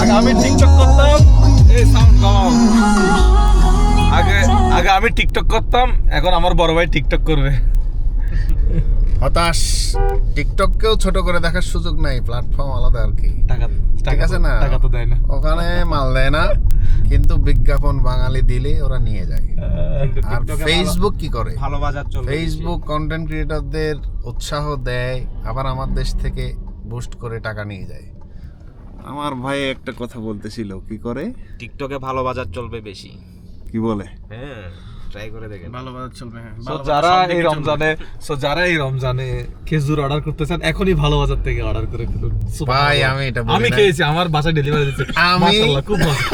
আগে আমি টিকটক করতাম, এই সাউন্ড কমাও। আগে আমি টিকটক করতাম, এখন আমার বড় ভাই টিকটক করবে। হতাশ, টিকটককেও ছোট করে দেখার সুযোগ নাই, প্ল্যাটফর্ম আলাদা আর কি। ঠিক আছে না, টাকা তো দেয় না ওখানে মাল দেয় না, কিন্তু বিজ্ঞাপন বাঙালি দিলে ওরা নিয়ে যায়। আর ফেসবুক কি করে, ভালো বাজার চলবে। ফেসবুক কন্টেন্ট ক্রিয়েটরদের উৎসাহ দেয়, আবার আমার দেশ থেকে বুস্ট করে টাকা নিয়ে যায়। আমার ভাই একটা কথা বলতেছিল, কি করে টিকটকে ভালো বাজার চলবে বেশি। কি বলে? হ্যাঁ, ট্রাই করে দেখেন। ভালো বাজার চলবে। হ্যাঁ, যারা এই রমজানে খেজুর অর্ডার করতেছেন, এখনই ভালো বাজার থেকে অর্ডার করে ফেলুন। ভাই আমি এটা বলি আমি নাই। খেয়েছি, আমার বাসায় ডেলিভারি দিচ্ছে। মাশাআল্লাহ, খুব মজা।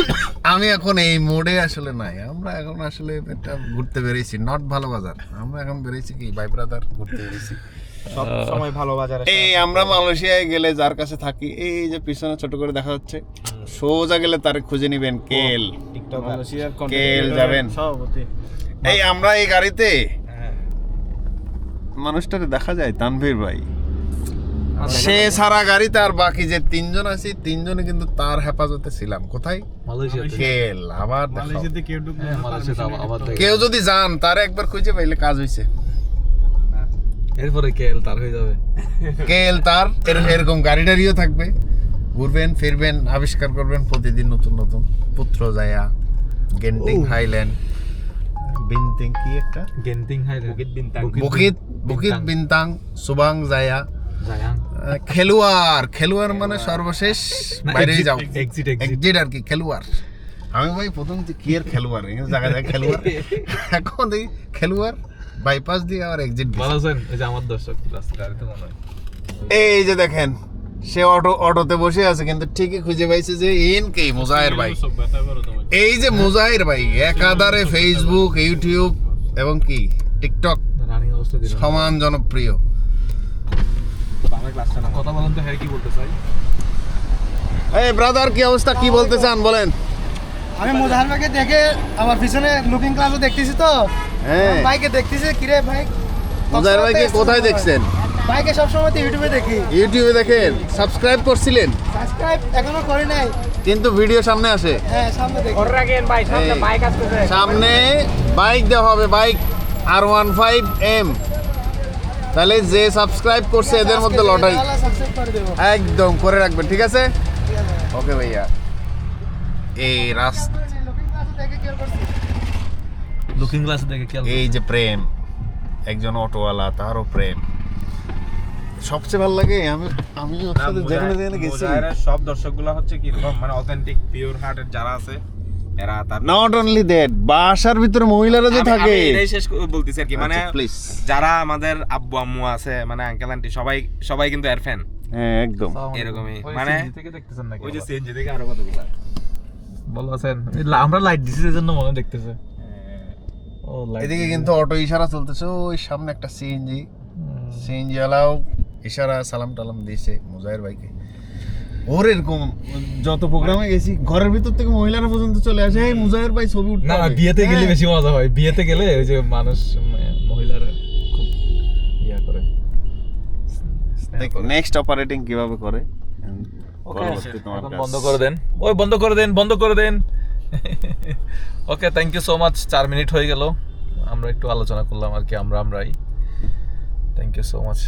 আমি এখন এই মোডে আসলে নাই, আমরা এখন আসলে এটা ঘুরতে বেরিয়েছি, নট ভালো বাজার। আমরা এখন বেরিয়েছি কি ভাই ব্রাদার, ঘুরতে বেরিয়েছি। সব সময় ভালো বাজারে। এই আমরা মালয়েশিয়ায় গেলে যার কাছে থাকি, এই যে পিছনে ছোট করে দেখা যাচ্ছে, সোজা গেলে তার খুঁজে নিবেন কেল। টিকটক কেল যাবেন। সভাপতি। এই আমরা এই গাড়িতে মানুষটারে দেখা যায়, তানভীর ভাই। সে সারা গাড়িতে, আর বাকি যে তিনজন আছি, তিনজনে কিন্তু তার হেফাজতে ছিলাম। কোথায়? মালয়েশিয়াতে। কেল। আবার দেখাও। মালয়েশিয়াতে কেউ ঢুকবে হ্যাঁ, না, মালয়েশিয়াতে permission আবার নিতে দেখে। কেউ যদি যান, তার একবার খুঁজে পাইলে কাজ হইছে। এরপরে কেল তার হয়ে যাবে। কেল তার এরকম গাড়িটারিও থাকবে, ঘুরবেন ফিরবেন, আবিষ্কার করবেন প্রতিদিন নতুন নতুন। পুত্র জায়া, গেন্টিং হাইল্যান্ড, বিনতিং কি একটা, গেন্টিং হাইল্যান্ড, বুকিত বিনতাং। বুকিত বিনতাং, সুবাং জায়া। জায়াং। খেলোয়াড় মানে সর্বশেষ বাইরে যাও, এক্সিট এক্সিট আর কি, খেলোয়াড়। আমি ভাই প্রথম যে কি এর খেলোয়াড়, এই জায়গায় জায়গায় খেলোয়াড়, এখন দেখি খেলোয়াড় বাইপাস দিয়ে আর এক্সিট। ভালো আছেন? এই যে আমার দর্শক রাস্তা গাড়িতে মনে হয়। এই যে দেখেন, সে অটোতে বসে আছে, কিন্তু ঠিকই খুঁজে পাইছে যে কে মুজাহির ভাই। সব ব্যথা করো তোমাকে। এই যে মুজাহির ভাই একাধারে ফেসবুক, ইউটিউব এবং কি টিকটক রানিং অবস্থা দিলাম। সমান জনপ্রিয়। বাংলা ক্লাসটা না। কথা বলেন তো, হ্যাঁ কি বলতে চাই? এই ব্রাদার, কি অবস্থা, কি বলতে চান বলেন? আমি মুজাহির ভাইকে দেখে আমার পিছনে লুকিং ক্লাসও দেখতেছি, তো হ্যাঁ, ভাইকে দেখতেছি, কিরে ভাই মুজাহির ভাইকে কোথায় দেখছেন? ভাইকে সবসময় তো ইউটিউবে দেখি। ইউটিউবে দেখেন, সাবস্ক্রাইব করছিলেন সাবস্ক্রাইব এখনো করি নাই। কিন্তু ভিডিও সামনে আসে। হ্যাঁ, সামনে দেখি। ওর রাখেন ভাই, সামনে এই, বাইক আসতেছে। সামনে বাইক দেওয়া হবে, বাইক R15M। তাহলে যে সাবস্ক্রাইব করছে এদের মধ্যে লটারি সাবস্ক্রাইব করে দেবো। একদম করে রাখবেন, ঠিক আছে? ওকে ভাইয়া। এই রাস্তা, লুকিং ক্লাসও দেখে কি করছি। লুকিং গ্লাস দেখে খেয়াল এই যে প্রেম, একজন অটোওয়ালা, তারও প্রেম। সবচেয়ে ভালো লাগে, আমি ওর সাথে যেখানে যেখানে গেছি, মুজাহিরের সব দর্শকগুলো হচ্ছে কি রকম, মানে অথেন্টিক পিওর হার্টের যারা আছে, এরা তার নট অনলি দ্যাট, বাসার ভিতরে মহিলারা যে থাকে। আমি এটাই শেষ বলতেছি আর কি, মানে প্লিজ, যারা আমাদের আব্বু আম্মু আছে, মানে আঙ্কেল আন্টি, সবাই কিন্তু এর ফ্যান। হ্যাঁ একদম। এরকমই, মানে মানে থেকে দেখতেছেন নাকি? ওই যে সিএনজি থেকে আরো কতগুলা। ভালো আছেন? আমরা লাইট দিছি এর জন্য মনে দেখতেছে। ও লাইট। এদিকে কিন্তু অটো ইশারা চলতেছে, ওই সামনে একটা সিএনজি ওয়ালাও ইশারা সালাম টালাম দিয়েছে মুজাহির ভাইকে। ওর এরকম যত প্রোগ্রামে গেছি, ঘরের ভিতর থেকে মহিলারা পর্যন্ত চলে আসে, এই মুজাহির ভাই ছবি উঠতে না, হবে। বিয়েতে গেলে হ্যাঁ। বেশি মজা হয়। বিয়েতে গেলে ওই যে মানুষ, মহিলারা খুব ইয়া করে। নেক্সট অপারেটিং কিভাবে করে পরবর্তী তোমার এখন কাজ। বন্ধ করে দেন, ওই বন্ধ করে দেন। Okay, thank you so much. 4 minute হয়ে গেল, আমরা একটু আলোচনা করলাম আর কি, আমরাই। Thank you so much.